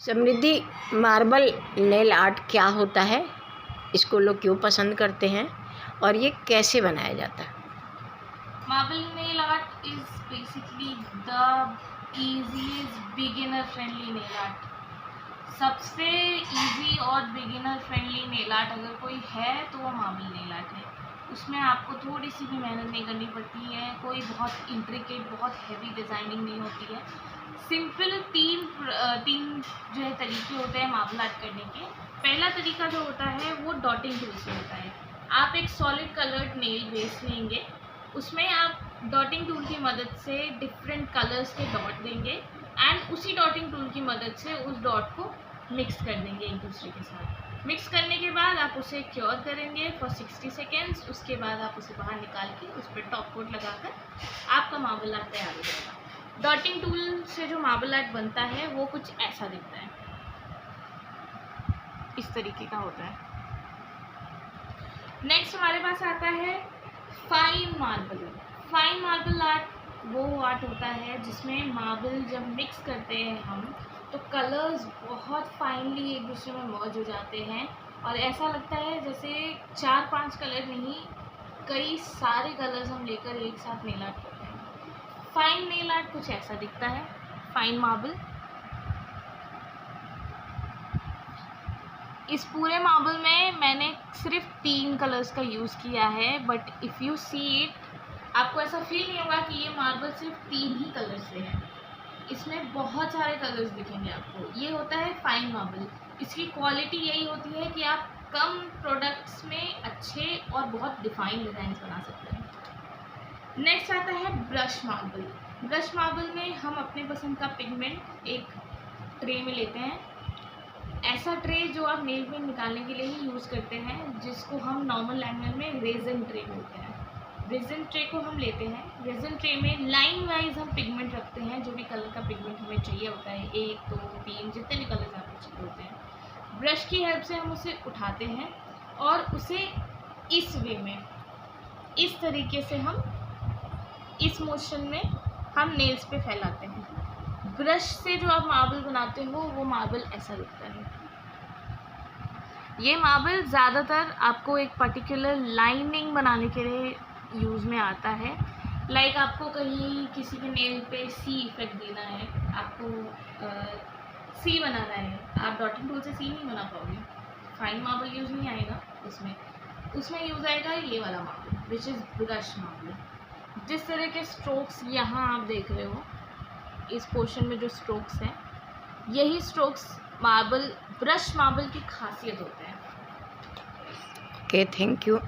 समृद्धि, marble nail art क्या होता है, इसको लोग क्यों पसंद करते हैं और ये कैसे बनाया जाता है? Marble nail art is basically the easiest beginner friendly nail art. सबसे इजी और बिगिनर फ्रेंडली नेल आर्ट अगर कोई है तो वो मार्बल नेल आर्ट है। उसमें आपको थोड़ी सी भी मेहनत नहीं करनी पड़ती है, कोई बहुत इंट्रिकेट बहुत हैवी डिज़ाइनिंग नहीं होती है। सिंपल तीन जो है तरीके होते हैं मार्बल आर्ट करने के। पहला तरीका जो होता है वो डॉटिंग टूल से होता है। आप एक सॉलिड कलर्ड नेल बेस लेंगे, उसमें आप डॉटिंग टूल की मदद से डिफरेंट कलर्स के डॉट देंगे एंड उसी डॉटिंग टूल की मदद से उस डॉट को मिक्स कर देंगे एक दूसरे के साथ। मिक्स करने के बाद आप उसे क्योर करेंगे फॉर 60 सेकेंड्स। उसके बाद आप उसे बाहर निकाल के उस पर टॉप कोट लगाकर आपका मार्बल आर्ट तैयार हो जाएगा। डॉटिंग टूल से जो मार्बल आर्ट बनता है वो कुछ ऐसा दिखता है, इस तरीके का होता है। नेक्स्ट हमारे पास आता है fine marble. Fine marble art वो आर्ट होता है जिसमें मार्बल जब मिक्स करते हैं हम तो कलर्स बहुत फाइनली एक दूसरे में मर्ज हो जाते हैं और ऐसा लगता है जैसे 4-5 कलर नहीं, कई सारे कलर्स हम लेकर एक साथ नेल आर्ट करते हैं। फाइन नेल आर्ट कुछ ऐसा दिखता है, फाइन मार्बल। इस पूरे मार्बल में मैंने सिर्फ 3 कलर्स का यूज़ किया है, but if you see it आपको ऐसा फील नहीं होगा कि ये मार्बल सिर्फ 3 ही कलर से है। इसमें बहुत सारे कलर्स दिखेंगे आपको। ये होता है फाइन मार्बल। इसकी क्वालिटी यही होती है कि आप कम प्रोडक्ट्स में अच्छे और बहुत डिफाइन डिज़ाइन बना सकते हैं। नेक्स्ट आता है ब्रश मार्बल। ब्रश मार्बल में हम अपने पसंद का पिगमेंट एक ट्रे में लेते हैं। ऐसा ट्रे जो आप नेल पेंट निकालने के लिए ही यूज़ करते हैं, जिसको हम नॉर्मल लैंग्वेज में रेजन ट्रे बोलते हैं। रेजन ट्रे को हम लेते हैं। रेजन ट्रे में लाइन वाइज हम पिगमेंट रखते हैं, जो भी कलर का पिगमेंट हमें चाहिए होता है, 1, 2, 3 जितने भी कलर आपको चाहिए होते हैं। ब्रश की हेल्प से हम उसे उठाते हैं और उसे इस वे में, इस तरीके से हम इस मोशन में हम नेल्स पे फैलाते हैं। ब्रश से जो आप मार्बल बनाते हो वो मार्बल ऐसा दिखता है। ये मार्बल ज़्यादातर आपको एक पर्टिकुलर लाइनिंग बनाने के लिए यूज़ में आता है। लाइक आपको कहीं किसी के नेल पे सी इफेक्ट देना है, आपको सी बनाना है, आप डॉटिंग टूल से सी नहीं बना पाओगे। फाइन मार्बल यूज़ नहीं आएगा उसमें यूज़ आएगा ये वाला marble which is brush marble. जिस तरह के स्ट्रोक्स यहाँ आप देख रहे हो, इस पोर्शन में जो स्ट्रोक्स हैं, यही स्ट्रोक्स मार्बल ब्रश मार्बल की खासियत होते हैं। Okay, thank you.